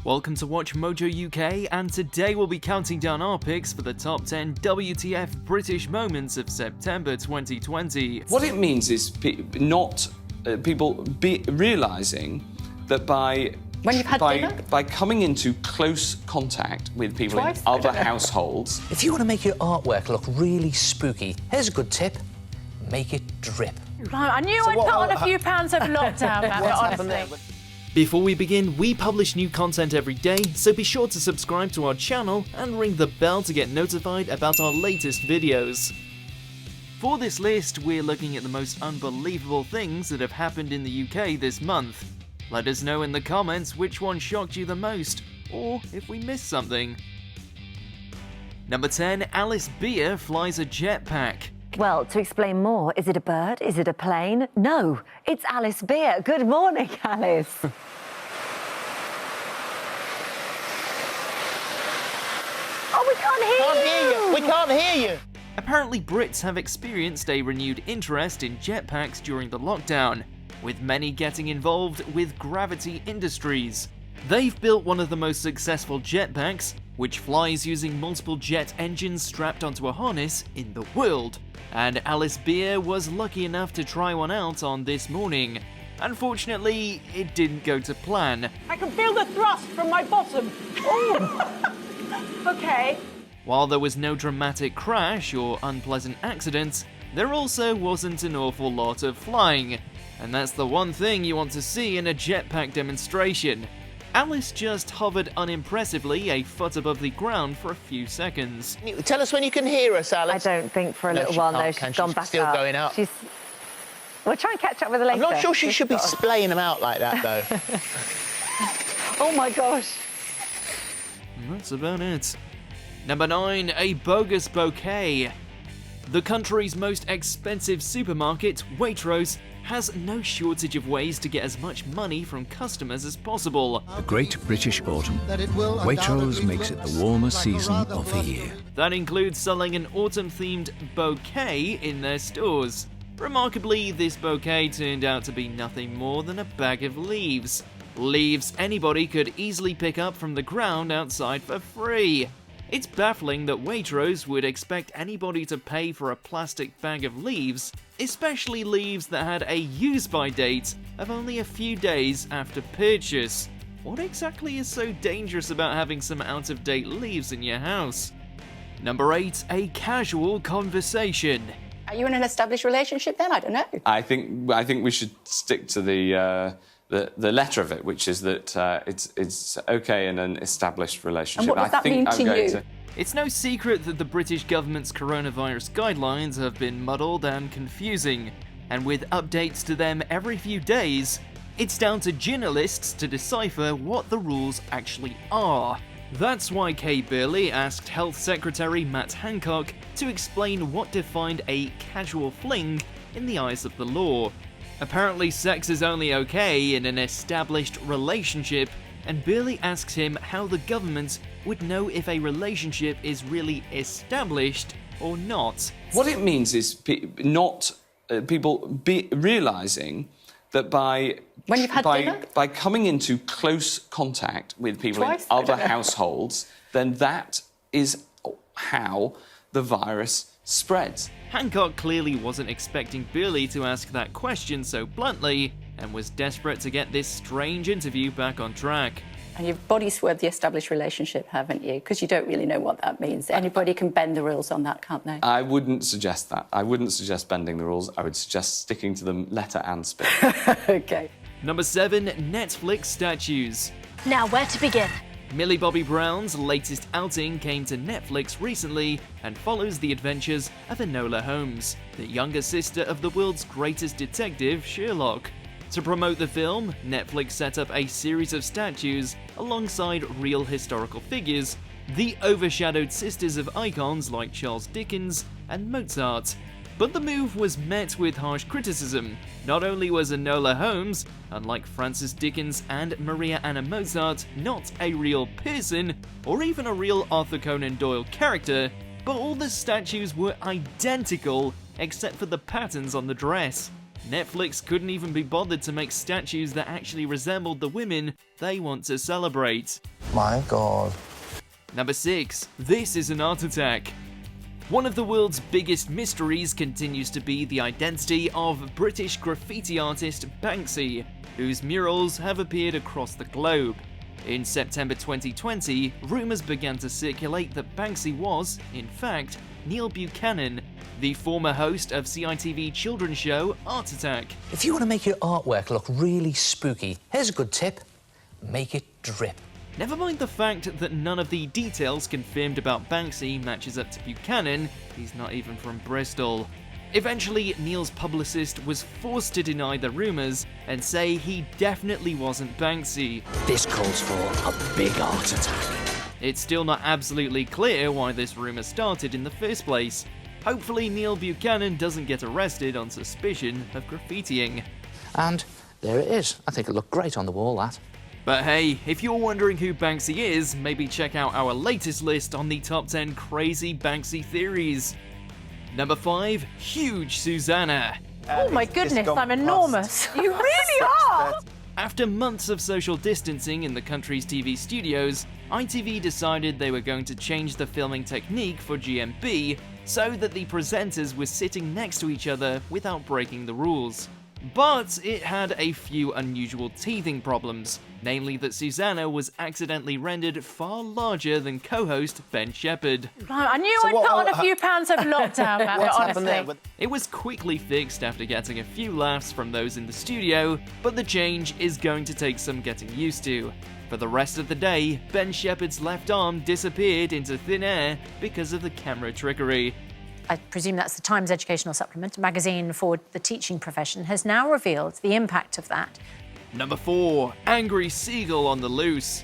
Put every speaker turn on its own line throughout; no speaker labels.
Welcome to WatchMojo UK, and today we'll be counting down our picks for the top 10 WTF British moments of September 2020.
What it means is people realising that by coming into close contact with people in other households...
If you want to make your artwork look really spooky, here's a good tip. Make it drip.
Right, I knew I'd put on a few pounds of lockdown, honestly.
Before we begin, we publish new content every day, so be sure to subscribe to our channel and ring the bell to get notified about our latest videos. For this list, we're looking at the most unbelievable things that have happened in the UK this month. Let us know in the comments which one shocked you the most, or if we missed something. Number 10, Alice Beer flies a jetpack.
Well, to explain more, is it a bird? Is it a plane? No, it's Alice Beer. Good morning, Alice. Oh, we can't hear you!
We can't hear you!
Apparently, Brits have experienced a renewed interest in jetpacks during the lockdown, with many getting involved with Gravity Industries. They've built one of the most successful jetpacks, which flies using multiple jet engines strapped onto a harness in the world. And Alice Beer was lucky enough to try one out on this morning. Unfortunately, it didn't go to plan.
I can feel the thrust from my bottom. Okay.
While there was no dramatic crash or unpleasant accidents, there also wasn't an awful lot of flying. And that's the one thing you want to see in a jetpack demonstration. Alice just hovered unimpressively a foot above the ground for a few seconds.
Tell us when you can hear us, Alice.
I don't think for a little while, no. She's gone back
still
up.
going up.
We'll try and catch up with her later.
I'm not sure she should be splaying them out like that, though.
Oh, my gosh.
And that's about it. Number 9, a bogus bouquet. The country's most expensive supermarket, Waitrose, has no shortage of ways to get as much money from customers as possible.
The great British autumn. Waitrose makes it the warmest season of the year.
That includes selling an autumn-themed bouquet in their stores. Remarkably, this bouquet turned out to be nothing more than a bag of leaves. Leaves anybody could easily pick up from the ground outside for free. It's baffling that Waitrose would expect anybody to pay for a plastic bag of leaves, especially leaves that had a use-by date of only a few days after purchase. What exactly is so dangerous about having some out-of-date leaves in your house? Number 8, a casual conversation.
Are you in an established relationship then? I don't know.
I think we should stick to the letter of it, which is that it's okay in an established relationship.
And what does that mean to you?
It's no secret that the British government's coronavirus guidelines have been muddled and confusing, and with updates to them every few days, it's down to journalists to decipher what the rules actually are. That's why Kay Burley asked Health Secretary Matt Hancock to explain what defined a casual fling in the eyes of the law. Apparently, sex is only okay in an established relationship, and Burley asks him how the government would know if a relationship is really established or not.
What it means is people realising that by coming into close contact with people in other households, then that is how the virus spreads.
Hancock clearly wasn't expecting Burley to ask that question so bluntly, and was desperate to get this strange interview back on track.
And you've body swerved the established relationship, haven't you? Because you don't really know what that means. Anybody can bend the rules on that, can't they?
I wouldn't suggest that. I wouldn't suggest bending the rules. I would suggest sticking to them letter and spirit.
OK.
Number 7, Netflix statues.
Now, where to begin?
Millie Bobby Brown's latest outing came to Netflix recently and follows the adventures of Enola Holmes, the younger sister of the world's greatest detective, Sherlock. To promote the film, Netflix set up a series of statues alongside real historical figures, the overshadowed sisters of icons like Charles Dickens and Mozart. But the move was met with harsh criticism. Not only was Enola Holmes, unlike Francis Dickens and Maria Anna Mozart, not a real person, or even a real Arthur Conan Doyle character, but all the statues were identical except for the patterns on the dress. Netflix couldn't even be bothered to make statues that actually resembled the women they want to celebrate.
My God.
Number 6. This is an art attack. One of the world's biggest mysteries continues to be the identity of British graffiti artist Banksy, whose murals have appeared across the globe. In September 2020, rumours began to circulate that Banksy was, in fact, Neil Buchanan, the former host of CITV children's show Art Attack.
If you want to make your artwork look really spooky, here's a good tip. Make it drip.
Never mind the fact that none of the details confirmed about Banksy matches up to Buchanan, he's not even from Bristol. Eventually, Neil's publicist was forced to deny the rumours and say he definitely wasn't Banksy.
This calls for a big art attack.
It's still not absolutely clear why this rumour started in the first place. Hopefully Neil Buchanan doesn't get arrested on suspicion of graffitiing.
And there it is. I think it looked great on the wall, that.
But hey, if you're wondering who Banksy is, maybe check out our latest list on the top 10 crazy Banksy theories. Number 5, huge Susanna.
Oh my goodness, I'm enormous. You really are!
After months of social distancing in the country's TV studios, ITV decided they were going to change the filming technique for GMB so that the presenters were sitting next to each other without breaking the rules. But it had a few unusual teething problems, namely that Susanna was accidentally rendered far larger than co-host Ben Shepherd.
I knew I'd put on a few pounds over lockdown, Matt, honestly.
It was quickly fixed after getting a few laughs from those in the studio, but the change is going to take some getting used to. For the rest of the day, Ben Shepherd's left arm disappeared into thin air because of the camera trickery.
I presume that's the Times Educational Supplement, a magazine for the teaching profession, has now revealed the impact of that.
Number 4, angry seagull on the loose.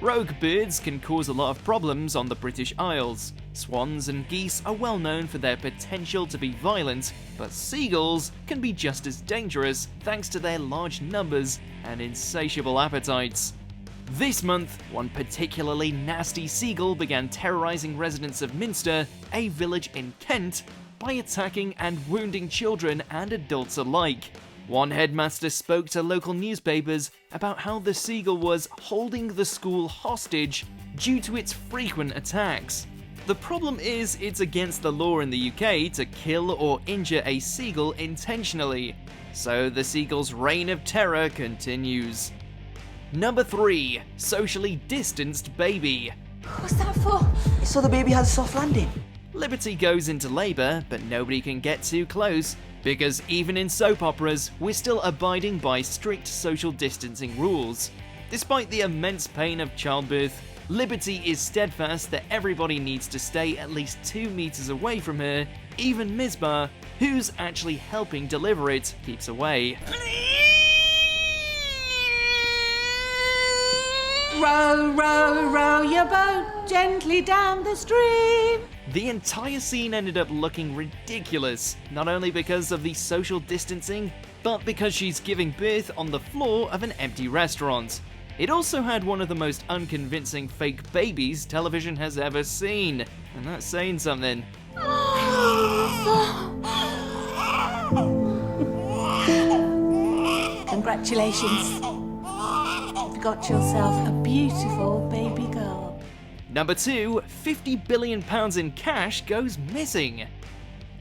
Rogue birds can cause a lot of problems on the British Isles. Swans and geese are well known for their potential to be violent, but seagulls can be just as dangerous thanks to their large numbers and insatiable appetites. This month, one particularly nasty seagull began terrorising residents of Minster, a village in Kent, by attacking and wounding children and adults alike. One headmaster spoke to local newspapers about how the seagull was holding the school hostage due to its frequent attacks. The problem is it's against the law in the UK to kill or injure a seagull intentionally, so the seagull's reign of terror continues. Number 3, socially distanced baby.
What's that for? It's so the baby has a soft landing.
Liberty goes into labour, but nobody can get too close, because even in soap operas, we're still abiding by strict social distancing rules. Despite the immense pain of childbirth, Liberty is steadfast that everybody needs to stay at least 2 meters away from her. Even Misbah, who's actually helping deliver it, keeps away.
Row, row, row your boat gently down the stream.
The entire scene ended up looking ridiculous, not only because of the social distancing, but because she's giving birth on the floor of an empty restaurant. It also had one of the most unconvincing fake babies television has ever seen, and that's saying something.
Congratulations. You've got yourself a beautiful baby girl.
Number 2, £50 billion in cash goes missing.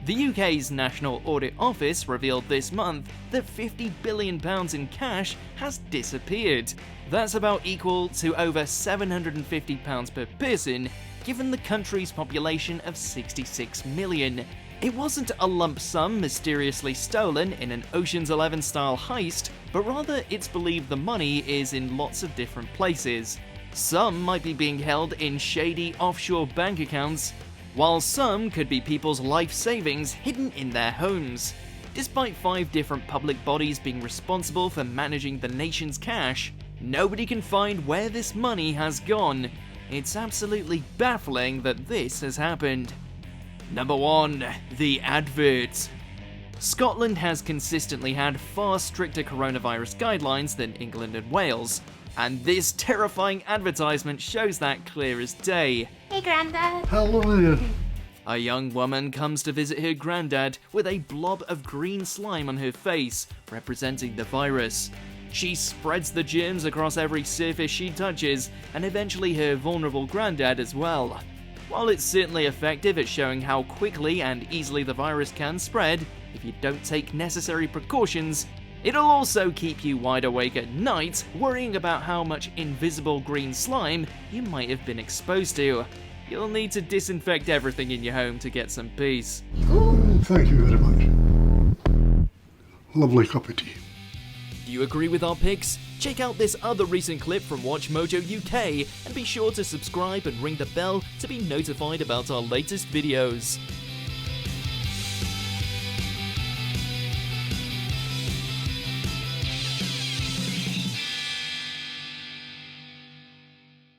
The UK's National Audit Office revealed this month that £50 billion in cash has disappeared. That's about equal to over £750 per person, given the country's population of 66 million. It wasn't a lump sum mysteriously stolen in an Ocean's 11 style heist, but rather it's believed the money is in lots of different places. Some might be being held in shady offshore bank accounts, while some could be people's life savings hidden in their homes. Despite 5 different public bodies being responsible for managing the nation's cash, nobody can find where this money has gone. It's absolutely baffling that this has happened. Number 1, TheAdverts. Scotland has consistently had far stricter coronavirus guidelines than England and Wales, and this terrifying advertisement shows that clear as day.
Hey, Grandad.
Hello there.
A young woman comes to visit her granddad with a blob of green slime on her face, representing the virus. She spreads the germs across every surface she touches, and eventually her vulnerable granddad as well. While it's certainly effective at showing how quickly and easily the virus can spread if you don't take necessary precautions, it'll also keep you wide awake at night, worrying about how much invisible green slime you might have been exposed to. You'll need to disinfect everything in your home to get some peace.
Thank you very much. Lovely cup of tea.
Do you agree with our picks? Check out this other recent clip from WatchMojo UK and be sure to subscribe and ring the bell to be notified about our latest videos.